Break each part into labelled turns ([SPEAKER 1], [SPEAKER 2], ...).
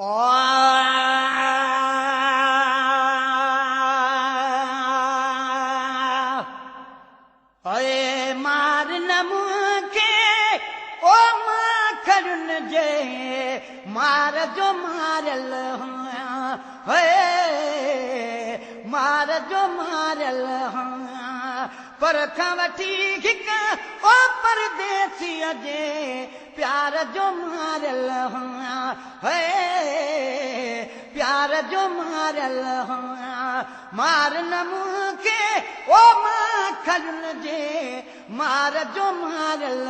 [SPEAKER 1] अरे मार नमुके ओ माखरुन जे मार जो मारल मार जो मारल पर वठी हिक ओ परदेसीअ जे प्यार जो मारल प्यार जो मारल मार नमुके ओ माखरुन जे मार जो मारल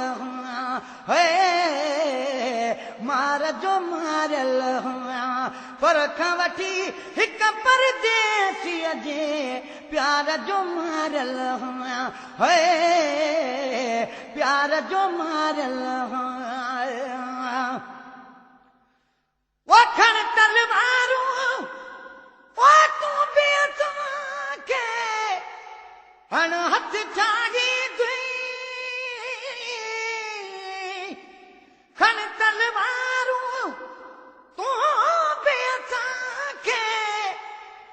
[SPEAKER 1] मार जो मारल पर वठी हिक परदेसीअ जे प्यार जो मारल प्यार जो मारल वो खण तलवारूं ओ तू बेतवा के हण हथ ठाही दुई खण तलवारूं तू बेतवा के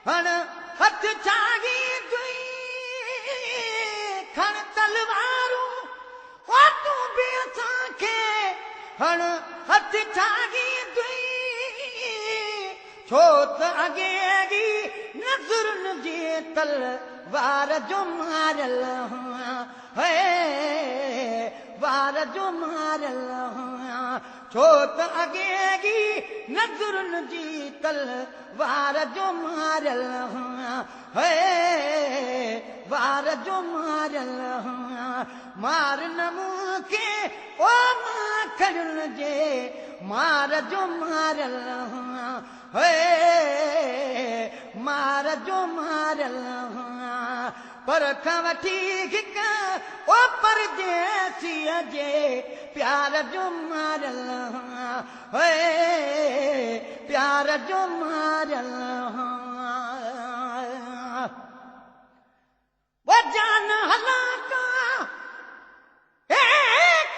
[SPEAKER 1] हण हथ ठाही दुई खण तलवारूं ओ तू बेतवा के हण हथ ठाही दुई छो त अॻे अॻी नज़रुनि जे तलवार जो मारल वार जो मारल छो त अॻे अॻी नज़रुनि जी तलवार जो मारल वार जो मारल मार नमुके ओ माखरुन जे मार जो मारल मार जो मारल पर वठी हिक ओ परदेसीअ जे प्यार जो मारल प्यार जो मारल वो जान हला का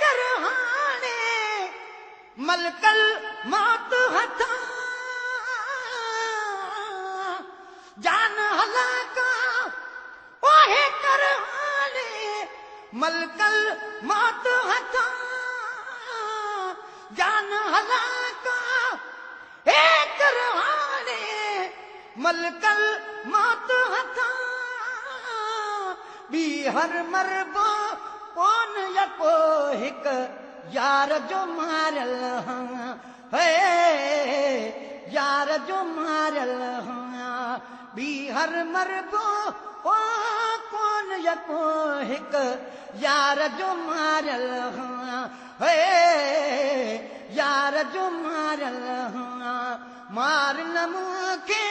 [SPEAKER 1] कर हाणे मलकल मौत हथा जान हला का ओहे कर हाणे मलकल मौत हथा जान हला का हे कर हाणे मलकल मौत हथा बी हर मरबो कोन यको हिक यार जो मारल यार जो मारल बी हर मरबो ओ कोन यको हिक यार जो मारल यार जो मारल मार नमुके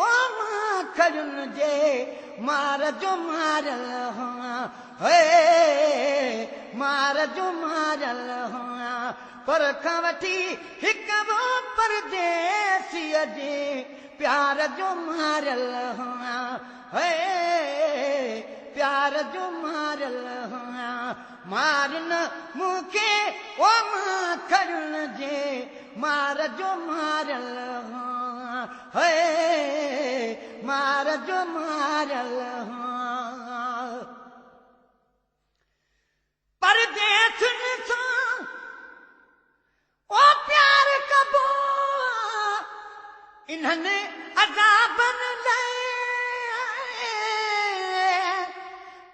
[SPEAKER 1] ओ माखरुन जे मार जो मारल मार जो मारल पर वठी हिक वो परदेसीअ जे प्यार जो मारल प्यार जो मारल मार नमुके ओ माखरुन जे मार जो मारल मार जो मारल परदेसन सां ओ प्यार कबो इन्हनि अज़ाबन लाइ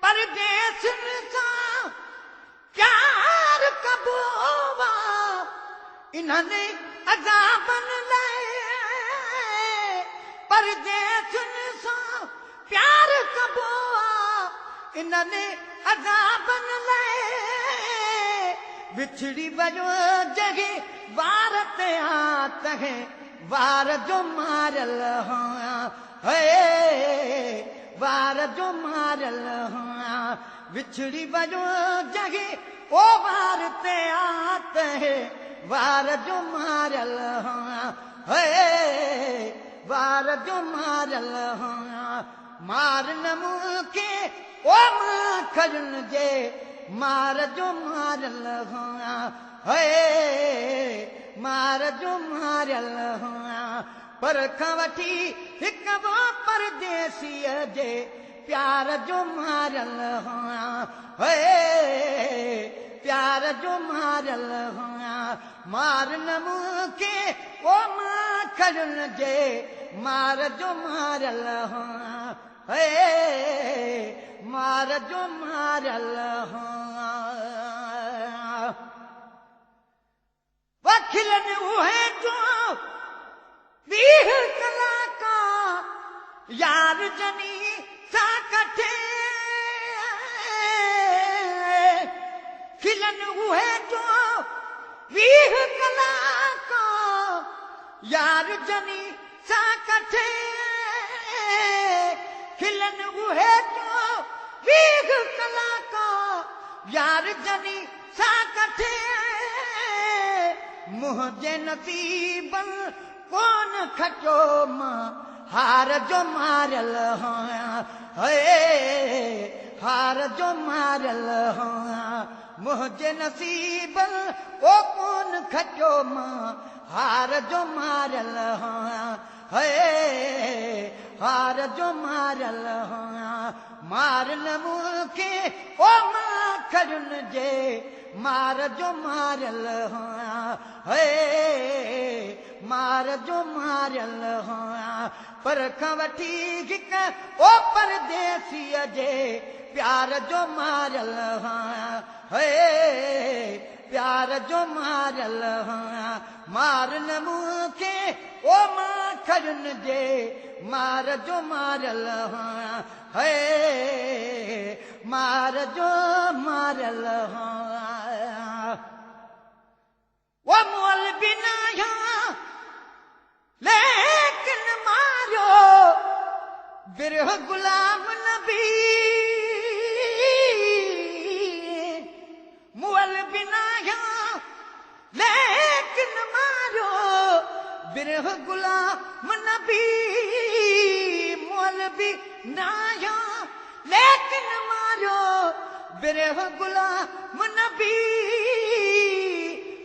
[SPEAKER 1] परदेसन सां प्यार कबो इन्हनि अज़ाबन लाइ परदेसन सां प्यार कबो इन्हनि अज़ाबन लाइ बिछड़ी वञो जॻहि वार ते तहे वार जो मारल वार जो मारल बिछड़ी वञो जॻहि ओ वार ते तहे वार जो मारल वार जो मारल मार नमुके ओ माखरुन जे मार जो मारल मार जो मारल पर खां वठी हिक वो परदेसीअ जे प्यार जो मारल हुआ प्यार जो मारल हुआ मार न मूंखे ओ माखड़न जे मार जो मारल हुआ मार जो मारल हुआ वखिलन उहे जो 20 कलाक यार जनी सा कठे खिलन उहे जो 20 कलाक यार जनी सा कठे खिलन उहे जो 20 कलाक यार जनी सा कठे मुंहिंजे नसीबन कोन खटो मां हार जो मारल हुआ हार जो मारल हुआ मुंहिंजे नसीबन ओ कोन खटो मां हार जो मारल हुआ हार जो मारल हुआ मार न मूंखे ओ माखड़न जे मार जो मारल हुआ मार जो मारल हुआ पर खां वठी हिक ओ परदेसीअ जे प्यार जो मारल हुआ प्यार जो मारल हुआ मार न मूंखे ओ माखड़न जे मार जो मारल हुआ मार जो मारल हुआ वो मोल बिना लेकिन मारो बिरह गुलाम नबी मुअल बिना लेकिन मारो बिरह गुलाम नबी मुअल बिना लेकिन मारो बिरह गुलाम नबी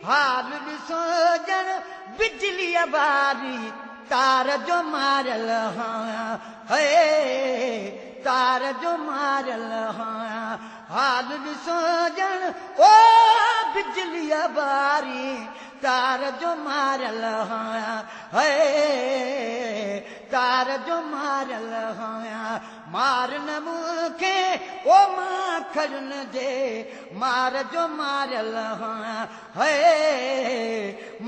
[SPEAKER 1] हाल ॾिसो ॼण बिजली बारी तार जो मारल हुआ तार जो मारल हुआ हाल ॾिसो ॼण ओ बिजली बारी तार जो मारल हुआ तार जो मारल हुआ मार न मूंखे ओ माखड़न जे मार जो मारल हुआ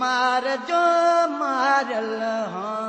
[SPEAKER 1] मार जो मारल हुआ